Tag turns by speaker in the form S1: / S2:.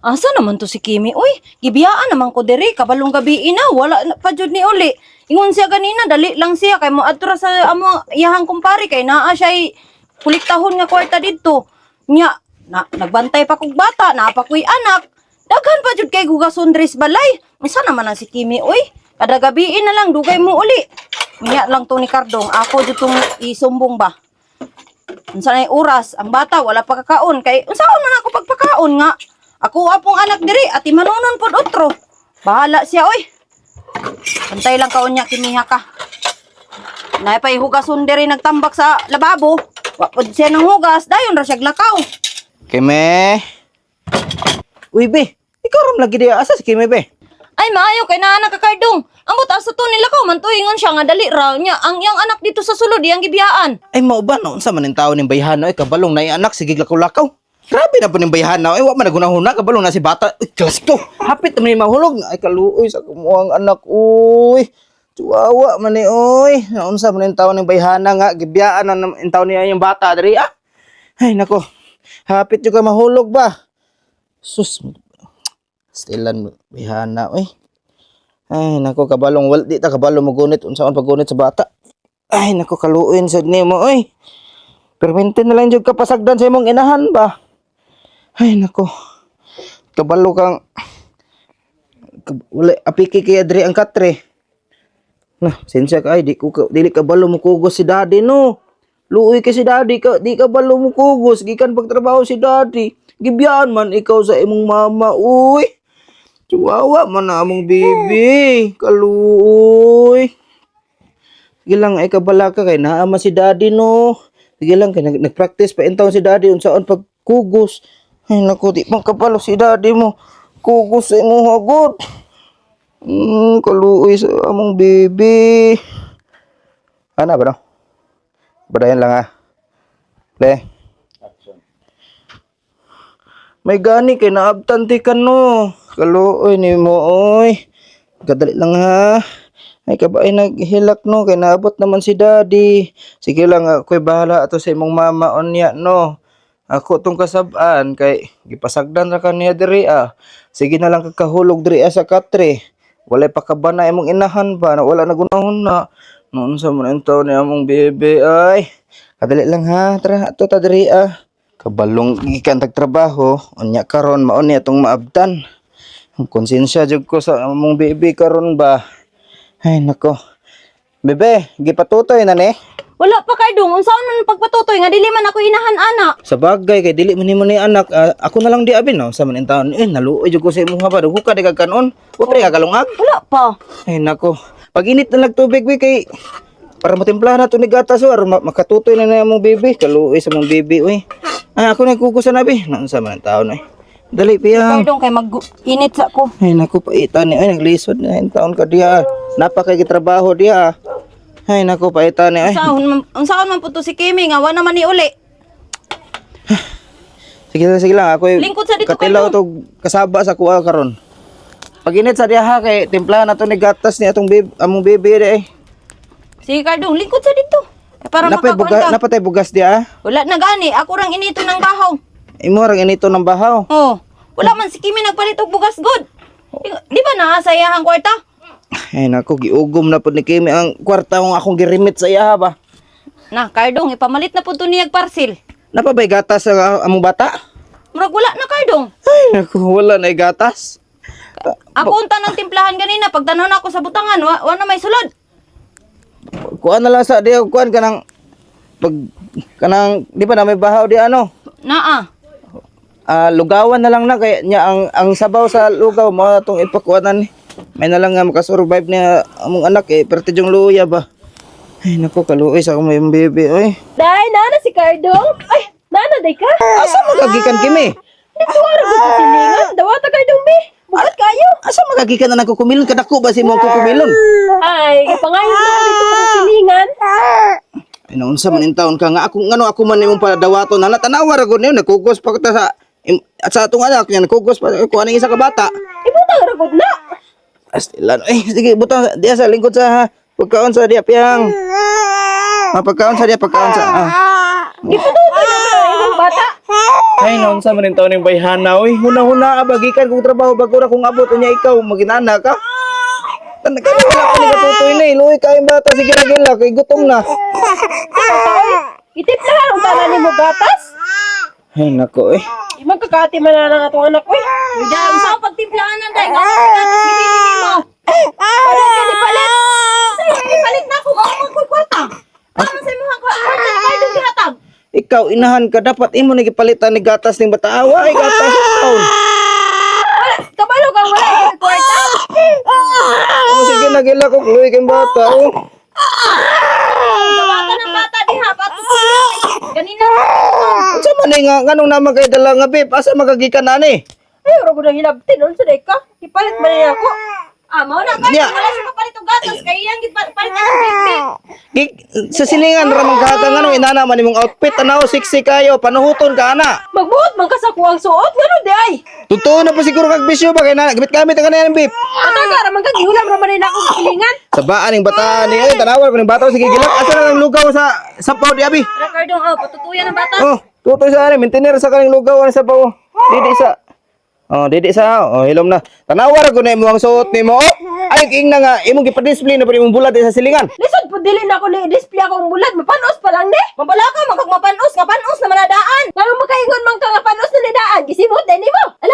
S1: Asa naman to si Kimi? Uy, gibiyaan naman ko diri, kabalong gabi ina, wala na pa jud ni uli. Ingon siya ganina, dali lang siya kay mo adto sa amo iyahang kumpare kay naa siya kuliktahon nga kwarta didto. Nya, nagbantay pa kog bata, naa pa ko'y anak. Daghan pa jud kay gugason dres balay. Isa naman ang si Kimi, uy. Kada gabi na lang dugay mo uli. Nya lang to ni Cardong, ako jud tong isumbong ba. Unsa nay oras, ang bata wala pa kakaon kay unsaon man ako pagpakaon nga. Ako apong anak diri at imanunon pod otro. Bahala siya oy. Pantay lang kaon niya kimiha ka. Nay pay hugason diri nagtambak sa lababo. Wa pod siya nang hugas, dayon ra siya lakaw.
S2: Kime. Uy, be. Ikaw ram lagi di asa si Kime, be.
S1: Ay maayo kay naa nakakardong. Ambot asa to nilakaw man tuingon siya nga dali ra nya ang iyang anak dito sa sulod iyang gibiyaan.
S2: Ay, mao ba no? Unsa man ning tawo ning bayhana ay kabalong na anak sige lakaw-lakaw. Grabe na po ning bayhana ay wa man nagunahuna kabalong na si bata. Uy, klasik to. Hapit man ni mahulog. Ay kaluoy sa kumuang anak. Uy. Tuwawa man ni oy. Unsa man ning tawo ning bayhana nga gibiyaan ang tawo niya yung bata diri ah. Ay nako. Hapit jud ka mahulog ba? Sus. Stilan bayhana oy. Ay nako kabalong wal di ta kabalong magunit unsaon pagunit sa bata. Ay nako kaluoy sad nimo oy. Permente na lang jud ka pasagdan sa imong inahan ba. Ay nako. Kabalo kang wala apiki kay adri ang katre. Nah, sensya ka ay dili ka balo mo kugos si daddy no. Luoy ka si daddy ka di ka balo mo kugos gikan pagtrabaho si daddy. Gibiyaan man ikaw sa imong mama uy. Chihuahua man na among baby. Kaluoy. Sige lang ay kabala ka kay naama si daddy no. Sige lang kay nagpractice pa intaw si daddy unsaon pagkugos. Ay naku di man kapalo si daddy mo. Kugos sa imong hagod. Kaluoy sa among baby. Ana ba no? Badayan lang ha. Le. May gani kay naabtanti ka no. Kaluoy ni mo oy. Kadali lang ha. Ay kabay naghilak no kay naabot naman si daddy. Sige lang ako'y bahala ato sa imong mama onya no. Ako tong kasab-an kay gipasagdan ra kaniya diri ah. Sige na lang kakahulog diri sa katre. Walay pa kabana imong inahan ba na wala nagunahon na. Noon sa man entaw ni among bebe ay. Kadali lang ha. Tara ato ta diri ah. Kabalong gikan tagtrabaho unya karon mao ni atong maabtan. Ang konsensya jud ko sa among bebe karon ba. Ay nako. Bebe, gipatutoy na ni.
S1: Wala pa Cardong, unsaon man pagpatutoy nga dili man ako inahan ana.
S2: Sa bagay kay dili man nimo ni anak, ako na lang di abin no sa man taon. Naluoy jud ko sa imong haba dugo ka daghang kanon. Wa pa ka kalungag.
S1: Wala pa.
S2: Ay nako. Pag init na lang tubig we kay para matimplahan na to ni gatas o aron makatutoy na na among baby. Kaluoy sa mong baby oy. Ay ako na kukusan na bi. Naan sa man taon oy. Dali piyang.
S1: Cardong kay mag-init sa ko.
S2: Ay naku paitan ni ay naglisod na yung taon ka diha. Napakay trabaho diha. Ay naku paitan ni ay.
S1: Unsaon man puto si Kimi nga wa naman ni uli.
S2: Sige lang ako
S1: Lingkod sa dito
S2: katilaw to kasaba sa kuha karon. Pag init sa diha ha kay timplahan nato ni gatas ni atong among baby di ay.
S1: Sige Cardong, lingkod sa dito. Kay para makakuan ka.
S2: Napatay bugas diha.
S1: Wala na gani, ako rang inito ng bahaw.
S2: Imo rang inito ng bahaw.
S1: Oh, wala man si Kimi nagpalit og bugas good. Di ba na sa iyahang kwarta?
S2: Ay naku giugom na pud ni Kimi ang kwarta kung akong girimit sa iya ba.
S1: Na, Cardong, ipamalit na pud to niyag parcel.
S2: Napabay gatas sa among bata?
S1: Murag wala na Cardong.
S2: Ay naku wala na gatas.
S1: Ako unta ng timplahan ganina pagtanon ako sa butangan, wa na may sulod.
S2: Kuan na lang sa diha kuan kanang pag kanang di ba na may bahaw di ano?
S1: Naa.
S2: Lugawan na lang na kaya nya ang sabaw sa lugaw mo atong ipakuanan ni. May na lang nga makasurvive niya among anak eh perti jong luya ba. Ay nako kaluoy sa akong mayong baby oy.
S1: Day, nana si Cardong. Ay, nana day ka.
S2: Asa magagikan Kimi?
S1: Dito ara ko sa silingan. Dawata Cardong be. Bukat kayo.
S2: Asa magagikan na nagkukumilon kadako ba si mo kukumilon?
S1: Ay, pangayon na dito sa silingan.
S2: Ay naunsa man in taon ka nga ako ngano ako man imong padawaton na tanawa ra gud niyo nagkugos pa ta sa at sa atong anak niya nagkugos pa ko aning isa ka bata.
S1: Ibutang ra gud na.
S2: Astilan ay sige butang diya sa lingkod sa pagkaon sa diya piyang. Mapagkaon sa diya pagkaon sa
S1: Gipututoy na ba imong bata?
S2: Ay, naon sa manin taon ng bayhana, oy. Huna-huna, bagikan kong trabaho, bago na kung abot niya ikaw, maginana ka. Kaya wala ka ni katutoy na, iloy kayong bata, sige na gila, kay gutom na.
S3: Itip na lang tanan ni mo gatas.
S2: Ay, nako, eh.
S3: Di magkakati man na lang atong anak ko eh.
S1: Uy, dahil sa pagtimplahan ng day, gatas gibili mo.
S3: Palit ka di palit.
S1: Ipalit na ako, ako magkwarta. Ano sa imong kwarta, kaya yung gihatag.
S2: Ikaw, inahan ka, dapat imo nagipalitan ni gatas ng bata. Awa, ay gatas taon.
S3: Kabalo ka wala yung kwarta.
S2: Oh, sige na gila ko, iloy kayong bata, oh.
S1: Gawata ng bata diha, pato ko. Ganina.
S2: Sa manay nga, nganong naman kayo dala nga, babe, asa magagikan na ni?
S3: Ay, ora ko nang hinabtin. Ano sa ka? Ipalit man niya ako.
S1: Ah, mao na kay
S2: Nya.
S1: wala siya kapalit og gatas kay iyang gipalit ang big.
S2: Sa silingan, ramang kahatang ano, inana man imong outfit, anaw, sexy kayo, panuhuton ka, ana.
S3: Magbuot man ka sa kuwang suot. Ngano di ay?
S2: Totoo na po siguro kag bisyo ba, kaya na, gamit-gamit ang kanina, babe.
S3: Ataga raman ka gihulam raman nila ako kilingan.
S2: Sa baan ng bata ni, ay, tanawal ko ng bata, sige gilak, asa na ng lugaw sa sapaw di abi.
S1: Ricardo, patutuyan ng bata.
S2: Oh, tutoy sa akin, maintainer sa kaning lugaw sa sapaw. Didi sa. Oh, didi sa. Oh, hilom na. Tanawar ko na imo ang suot nimo. Oh, ay king na nga imong gipa-display na pa imong bulat sa silingan.
S3: Lisod po dili na ako ni display akong bulat. Mapanos pa lang ni.
S1: Mabala ka, magkagmapanos, nga panos na manadaan.
S3: Ngano makaingon man ka nga panos na nidaan. Gisimot din mo. Ala,